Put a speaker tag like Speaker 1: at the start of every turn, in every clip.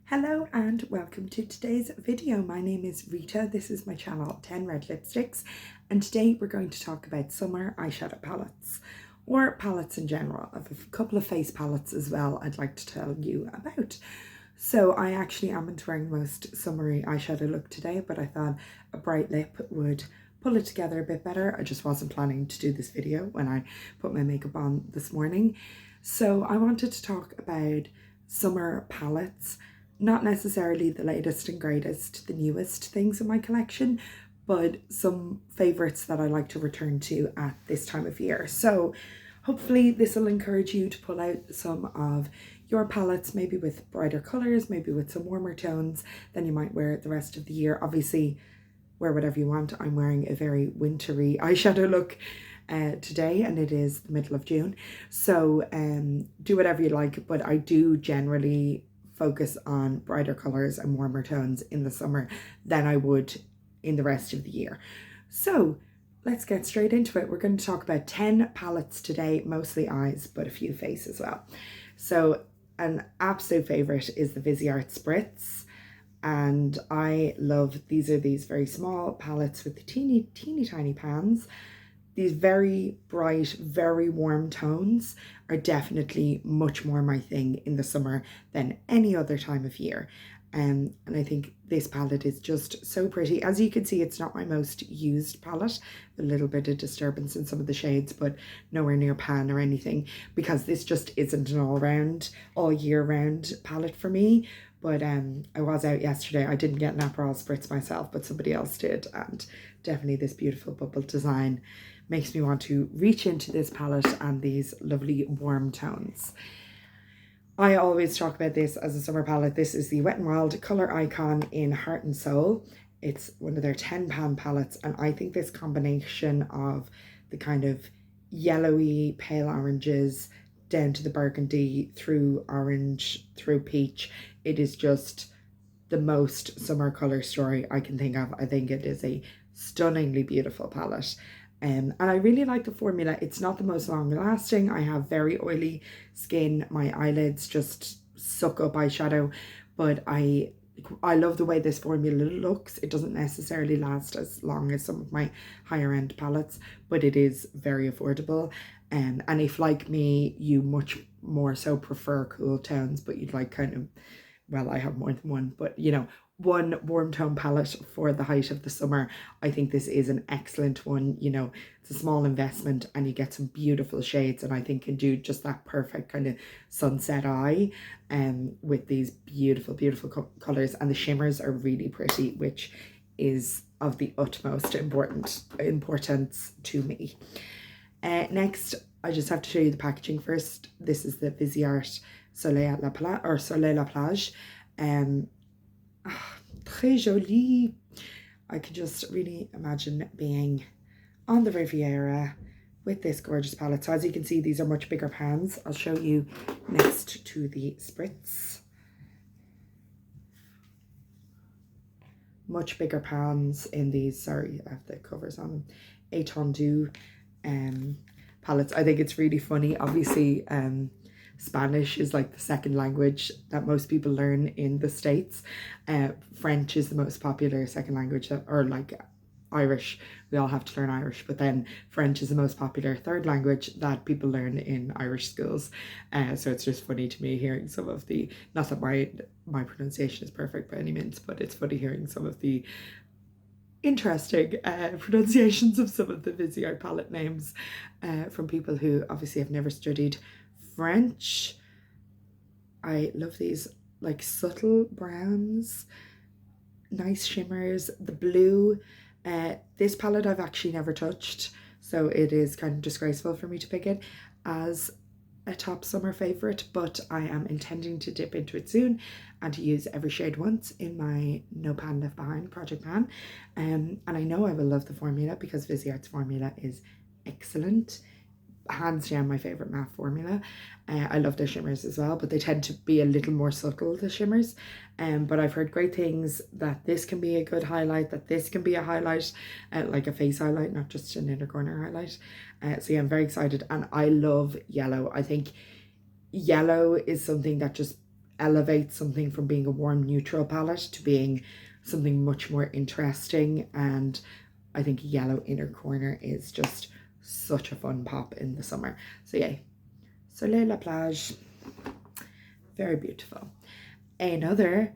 Speaker 1: Hello and welcome to today's video. My name is Rita. This is my channel 10 Red Lipsticks, and today we're going to talk about summer eyeshadow palettes or palettes in general. I have a couple of face palettes as well I'd like to tell you about. So I actually am wearing the most summery eyeshadow look today, but I thought a bright lip would pull it together a bit better. I just wasn't planning to do this video when I put my makeup on this morning. So I wanted to talk about summer palettes. Not necessarily the latest and greatest, the newest things in my collection, but some favourites that I like to return to at this time of year. So hopefully this will encourage you to pull out some of your palettes, maybe with brighter colours, maybe with some warmer tones than you might wear the rest of the year. Obviously, wear whatever you want. I'm wearing a very wintry eyeshadow look today, and it is the middle of June. So do whatever you like, but I do generally focus on brighter colors and warmer tones in the summer than I would in the rest of the year. So let's get straight into it. We're going to talk about 10 palettes today, mostly eyes, but a few face as well. So an absolute favorite is the Viseart Spritz, and I love these very small palettes with the teeny tiny pans. These very bright, very warm tones are definitely much more my thing in the summer than any other time of year. And I think this palette is just so pretty. As you can see, it's not my most used palette. A little bit of disturbance in some of the shades, but nowhere near pan or anything, because this just isn't an all year round palette for me. But I was out yesterday. I didn't get an Aperol Spritz myself, but somebody else did. And definitely this beautiful bubble design makes me want to reach into this palette and these lovely warm tones. I always talk about this as a summer palette. This is the WetnWild Colour Icon in Heart and Soul. It's one of their 10 pan palettes, and I think this combination of the kind of yellowy pale oranges down to the burgundy, through orange, through peach, it is just the most summer colour story I can think of. I think it is a stunningly beautiful palette. And I really like the formula. It's not the most long lasting. I have very oily skin. My eyelids just suck up eyeshadow, but I love the way this formula looks. It doesn't necessarily last as long as some of my higher end palettes, but it is very affordable. And if, like me, you much more so prefer cool tones, but you'd like kind of, well, I have more than one, but you know, one warm tone palette for the height of the summer, I think this is an excellent one. You know, it's a small investment and you get some beautiful shades, and I think can do just that perfect kind of sunset eye with these beautiful colors, and the shimmers are really pretty, which is of the utmost importance to me. Next, I just have to show you the packaging first. This is the Viseart Soleil La Plage. Très jolie. I could just really imagine being on the Riviera with this gorgeous palette. So as you can see, these are much bigger pans. I'll show you next to the Spritz. Much bigger pans in these. Sorry, I have the covers on them. Étendue palettes. I think it's really funny. Obviously, Spanish is like the second language that most people learn in the States. French is the most popular second language, or like Irish. We all have to learn Irish, but then French is the most popular third language that people learn in Irish schools. So it's just funny to me hearing some of the, not that my pronunciation is perfect by any means, but it's funny hearing some of the interesting pronunciations of some of the Viseart palette names from people who obviously have never studied French. I love these like subtle browns, nice shimmers, the blue. This palette I've actually never touched, so it is kind of disgraceful for me to pick it as a top summer favorite, but I am intending to dip into it soon and to use every shade once in my No Pan Left Behind project pan. And I know I will love the formula because Viseart's formula is excellent. Hands down my favorite matte formula. I love their shimmers as well, but they tend to be a little more subtle, the shimmers. But I've heard great things that this can be a good highlight, that this can be a highlight, like a face highlight, not just an inner corner highlight. So yeah, I'm very excited, and I love yellow. I think yellow is something that just elevates something from being a warm neutral palette to being something much more interesting. And I think a yellow inner corner is just such a fun pop in the summer. So yeah, Soleil la Plage, very beautiful. Another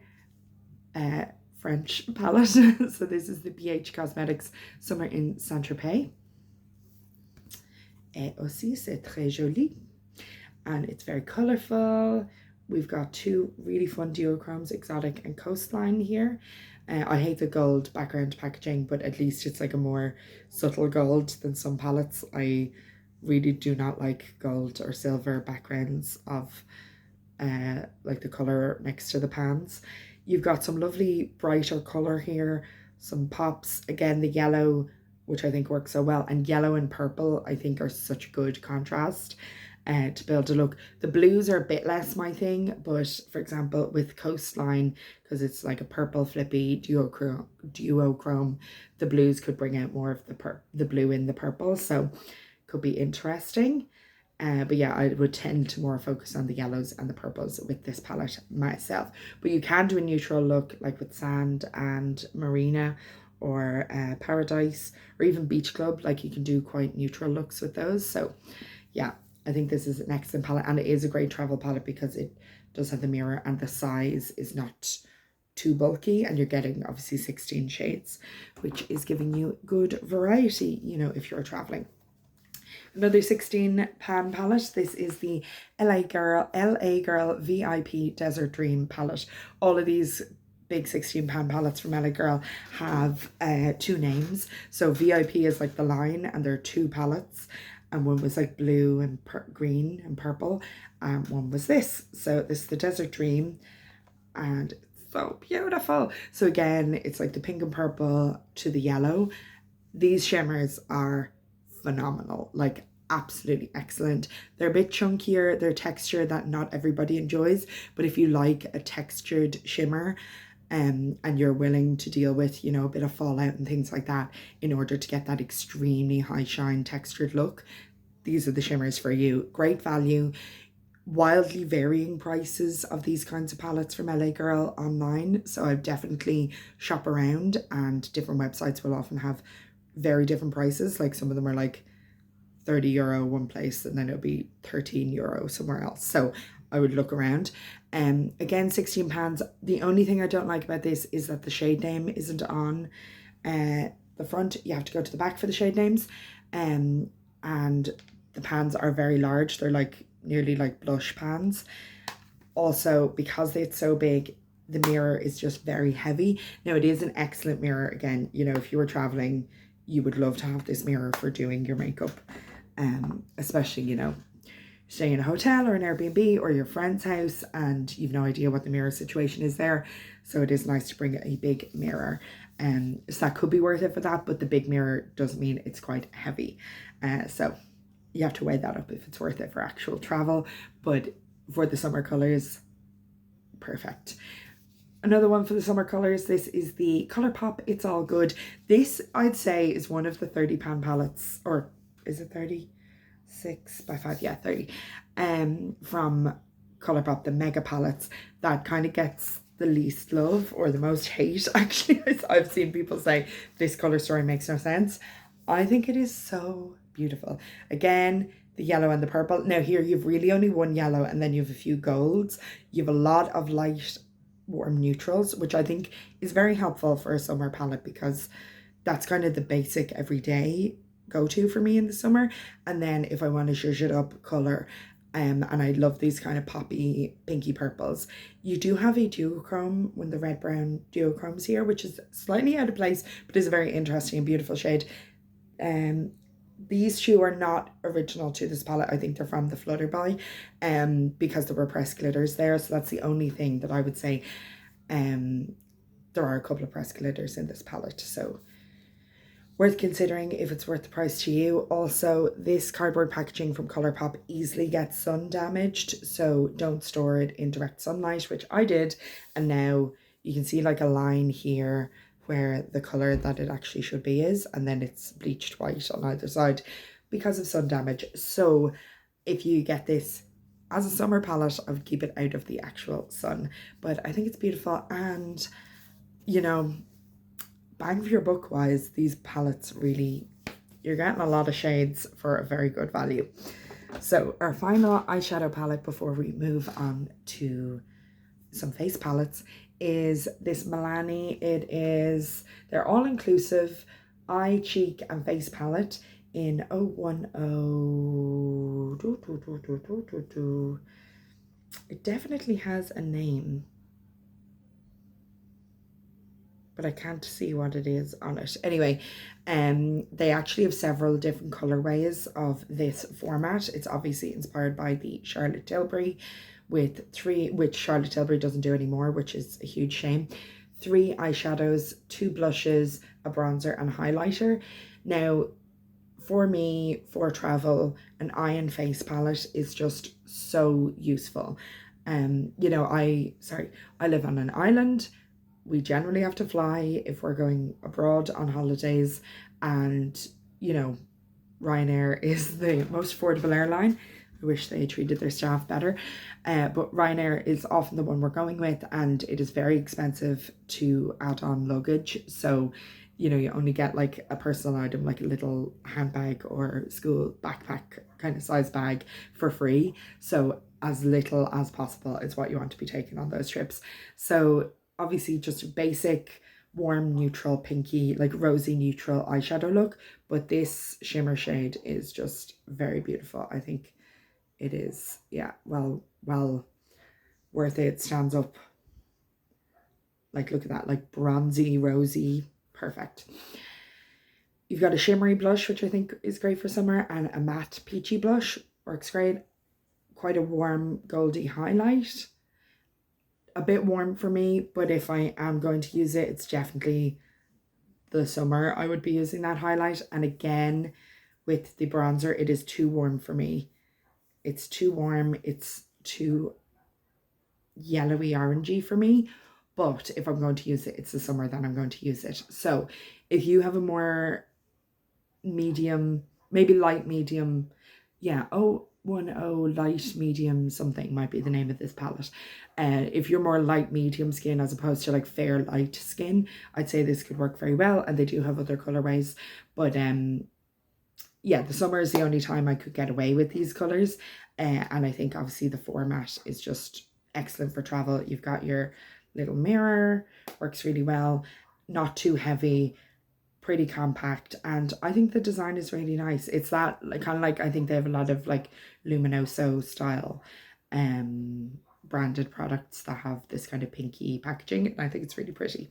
Speaker 1: French palette. So this is the BH Cosmetics Summer in Saint-Tropez. Et aussi, c'est très joli. And it's very colourful. We've got two really fun duochromes, Exotic and Coastline here. I hate the gold background packaging, but at least it's like a more subtle gold than some palettes. I really do not like gold or silver backgrounds of like the colour next to the pans. You've got some lovely brighter colour here, some pops. Again, the yellow, which I think works so well, and yellow and purple I think are such good contrast to build a look. The blues are a bit less my thing, but for example with Coastline, because it's like a purple flippy duochrome, the blues could bring out more of the blue in the purple, so could be interesting. But yeah, I would tend to more focus on the yellows and the purples with this palette myself. But you can do a neutral look like with Sand and Marina, or Paradise, or even Beach Club. Like you can do quite neutral looks with those. So yeah, I think this is an excellent palette, and it is a great travel palette because it does have the mirror and the size is not too bulky, and you're getting obviously 16 shades, which is giving you good variety, you know, if you're traveling. Another 16 pan palette. This is the LA Girl VIP Desert Dream palette. All of these big 16 pan palettes from LA Girl have two names. So VIP is like the line, and there are two palettes, and one was like blue and green and purple, and one was this. So this is the Desert Dream, and it's so beautiful. So again, it's like the pink and purple to the yellow. These shimmers are phenomenal, like absolutely excellent. They're a bit chunkier, they're texture that not everybody enjoys, but if you like a textured shimmer and you're willing to deal with, you know, a bit of fallout and things like that in order to get that extremely high shine textured look, these are the shimmers for you. Great value. Wildly varying prices of these kinds of palettes from LA Girl online, so I've definitely shop around, and different websites will often have very different prices. Like some of them are like €30 one place, and then it'll be €13 somewhere else. So I would look around. Again, 16 pounds. The only thing I don't like about this is that the shade name isn't on the front. You have to go to the back for the shade names. And the pans are very large. They're like nearly like blush pans. Also, because it's so big, the mirror is just very heavy. Now, it is an excellent mirror. Again, you know, if you were traveling, you would love to have this mirror for doing your makeup, especially, you know, staying in a hotel or an Airbnb or your friend's house and you've no idea what the mirror situation is there. So it is nice to bring a big mirror, so that could be worth it for that, but the big mirror does mean it's quite heavy, so you have to weigh that up if it's worth it for actual travel. But for the summer colors, perfect. Another one for the summer colors, this is the Colourpop It's All Good. This, I'd say, is one of the 30 pan palettes, or is it 36 by 5? Yeah, 30. From Colourpop, the mega palettes, that kind of gets the least love or the most hate. Actually, I've seen people say this colour story makes no sense. I think it is so beautiful. Again, the yellow and the purple. Now here you've really only one yellow, and then you have a few golds. You have a lot of light warm neutrals, which I think is very helpful for a summer palette, because that's kind of the basic everyday go-to for me in the summer. And then if I want to zhuzh it up colour, and I love these kind of poppy pinky purples, you do have a duochrome, one of the red brown duochromes here, which is slightly out of place but is a very interesting and beautiful shade. These two are not original to this palette. I think they're from the Flutterby, because there were pressed glitters there. So that's the only thing that I would say. There are a couple of pressed glitters in this palette, so worth considering if it's worth the price to you. Also, this cardboard packaging from Colourpop easily gets sun damaged, so don't store it in direct sunlight, which I did. And now you can see like a line here where the colour that it actually should be is, and then it's bleached white on either side because of sun damage. So if you get this as a summer palette, I would keep it out of the actual sun, but I think it's beautiful. And you know, bang for your buck wise, these palettes really, you're getting a lot of shades for a very good value. So our final eyeshadow palette before we move on to some face palettes is this Milani. It is, they're all inclusive eye, cheek and face palette in 010. It definitely has a name, but I can't see what it is on it. Anyway, they actually have several different colorways of this format. It's obviously inspired by the Charlotte Tilbury, with three, which Charlotte Tilbury doesn't do anymore, which is a huge shame. 3 eyeshadows, 2 blushes, a bronzer and a highlighter. Now, for me, for travel, an eye and face palette is just so useful. You know, I live on an island. We generally have to fly if we're going abroad on holidays, and you know, Ryanair is the most affordable airline. I wish they treated their staff better, but Ryanair is often the one we're going with, and it is very expensive to add on luggage. So, you know, you only get like a personal item, like a little handbag or school backpack kind of size bag for free. So as little as possible is what you want to be taking on those trips. So obviously just a basic warm neutral pinky, like rosy neutral eyeshadow look, but this shimmer shade is just very beautiful. I think it is, yeah, well worth it. It stands up, like look at that, like bronzy rosy, perfect. You've got a shimmery blush, which I think is great for summer, and a matte peachy blush, works great. Quite a warm goldy highlight, a bit warm for me, but if I am going to use it, it's definitely the summer I would be using that highlight. And again, with the bronzer, it is too warm for me. It's too warm, it's too yellowy orangey for me. But if I'm going to use it, it's the summer that I'm going to use it. So if you have a more medium, maybe light medium, yeah, 010 light medium something might be the name of this palette. If you're more light medium skin as opposed to like fair light skin, I'd say this could work very well, and they do have other colorways. But yeah, the summer is the only time I could get away with these colors, and I think obviously the format is just excellent for travel. You've got your little mirror, works really well, not too heavy, pretty compact, and I think the design is really nice. It's that like kind of like, I think they have a lot of like Luminoso style branded products that have this kind of pinky packaging, and I think it's really pretty.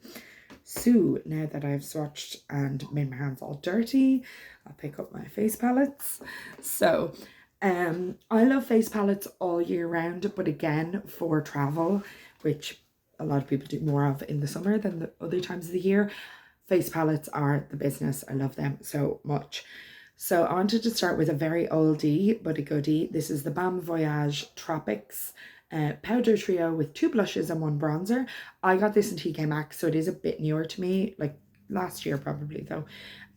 Speaker 1: So now that I've swatched and made my hands all dirty, I'll pick up my face palettes. So I love face palettes all year round, but again, for travel, which a lot of people do more of in the summer than the other times of the year, face palettes are the business. I love them so much. So I wanted to start with a very oldie but a goodie. This is the Balm Voyage Tropics powder trio with 2 blushes and 1 bronzer. I got this in TK Maxx, so it is a bit newer to me, like last year probably though,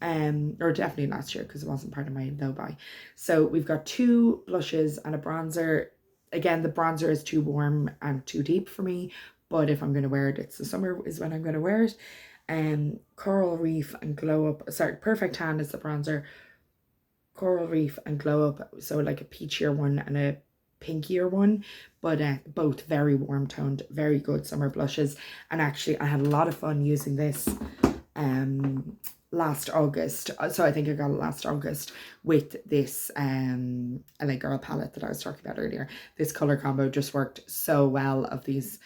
Speaker 1: or definitely last year because it wasn't part of my low buy. So we've got 2 blushes and a bronzer. Again, the bronzer is too warm and too deep for me, but if I'm going to wear it, it's the summer is when I'm going to wear it. Coral Reef and Glow Up, sorry, Perfect Tan is the bronzer, Coral Reef and Glow Up, so like a peachier one and a pinkier one, but both very warm toned, very good summer blushes. And actually I had a lot of fun using this last August, so I think I got it last August with this LA Girl palette that I was talking about earlier. This color combo just worked so well, of these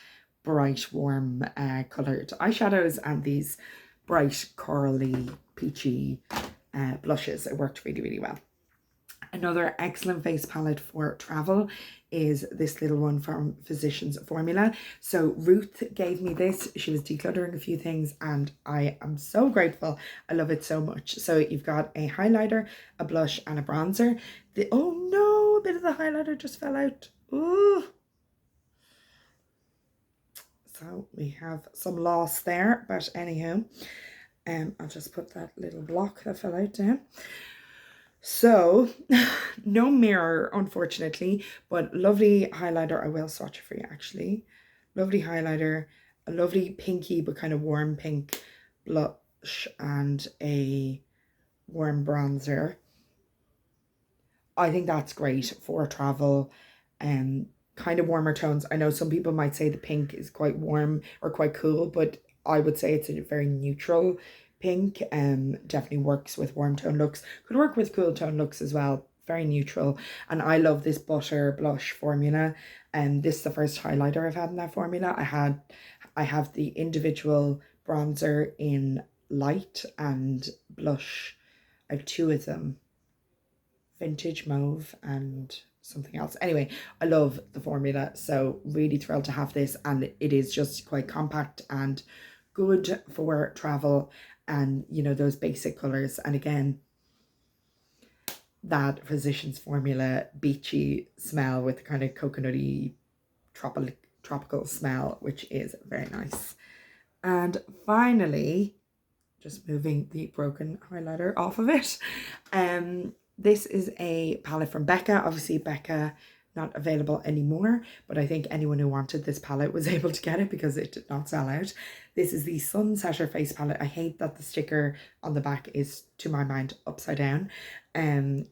Speaker 1: bright warm coloured eyeshadows and these bright corally peachy blushes. It worked really, really well. Another excellent face palette for travel is this little one from Physicians Formula. So Ruth gave me this. She was decluttering a few things and I am so grateful. I love it so much. So you've got a highlighter, a blush and a bronzer. Oh no, a bit of the highlighter just fell out. Ooh. So we have some loss there, but anyhow, I'll just put that little block that fell out down. So, no mirror, unfortunately, but lovely highlighter. I will swatch it for you, actually. Lovely highlighter, a lovely pinky, but kind of warm pink blush, and a warm bronzer. I think that's great for travel. Kind of warmer tones. I know some people might say the pink is quite warm or quite cool, but I would say it's a very neutral pink. Definitely works with warm tone looks. Could work with cool tone looks as well. Very neutral. And I love this butter blush formula. And this is the first highlighter I've had in that formula. I have the individual bronzer in light and blush. I have two of them, vintage mauve and something else. Anyway, I love the formula, so really thrilled to have this, and it is just quite compact and good for travel, and you know, those basic colors. And again, that Physicians Formula beachy smell with kind of coconutty tropical smell, which is very nice. And finally, just moving the broken highlighter off of it, this is a palette from Becca. Obviously Becca not available anymore, but I think anyone who wanted this palette was able to get it because it did not sell out. This is the Sunsetter face palette. I hate that the sticker on the back is, to my mind, upside down.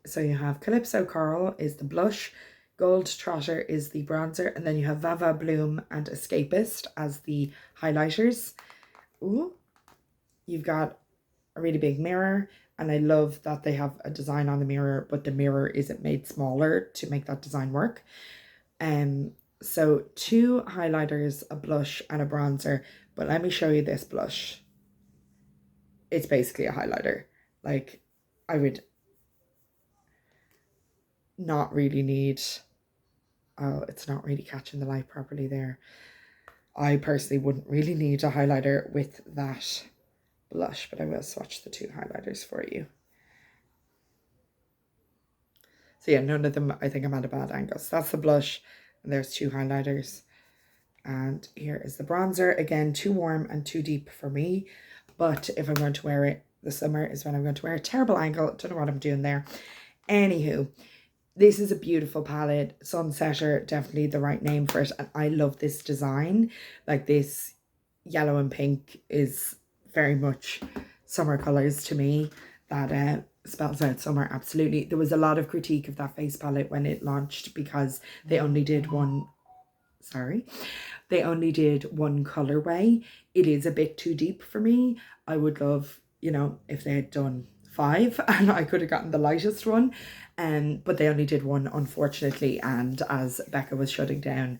Speaker 1: So you have Calypso Coral is the blush, Gold Trotter is the bronzer, and then you have Vava Bloom and Escapist as the highlighters. Ooh, you've got a really big mirror, and I love that they have a design on the mirror, but the mirror isn't made smaller to make that design work. So two highlighters, a blush and a bronzer, but let me show you this blush. It's basically a highlighter. Like, I would not really need, oh, it's not really catching the light properly there. I personally wouldn't really need a highlighter with that blush, but I will swatch the two highlighters for you. So yeah, none of them, I think I'm at a bad angle. So that's the blush, and there's two highlighters. And here is the bronzer. Again, too warm and too deep for me, but if I'm going to wear it, the summer is when I'm going to wear a terrible angle. Don't know what I'm doing there. Anywho, this is a beautiful palette. Sunsetter, definitely the right name for it. And I love this design. Like, this yellow and pink is very much summer colors to me. That spells out summer, absolutely. There was a lot of critique of that face palette when it launched because they only did one, they only did one colorway. It is a bit too deep for me. I would love, you know, if they had done 5 and I could have gotten the lightest one, but they only did one, unfortunately. And as Becca was shutting down,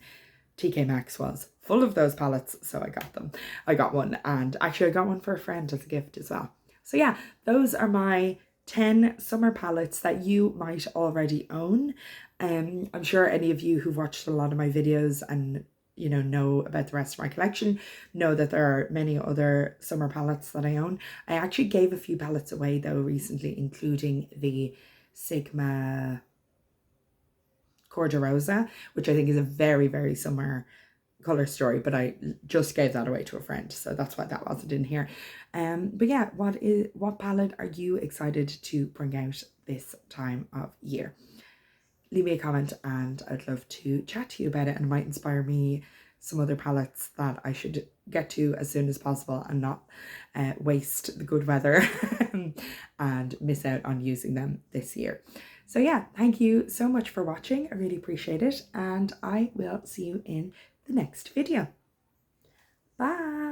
Speaker 1: TK Maxx was full of those palettes, so I got them. I got one, and actually I got one for a friend as a gift as well. So yeah, those are my 10 summer palettes that you might already own. I'm sure any of you who've watched a lot of my videos and you know about the rest of my collection know that there are many other summer palettes that I own. I actually gave a few palettes away though recently, including the Sigma Corda Rosa, which I think is a very, very summer color story, but I just gave that away to a friend, so that's why that wasn't in here. But yeah, what palette are you excited to bring out this time of year? Leave me a comment and I'd love to chat to you about it, and it might inspire me some other palettes that I should get to as soon as possible and not waste the good weather and miss out on using them this year. So yeah, thank you so much for watching. I really appreciate it, and I will see you in the next video. Bye.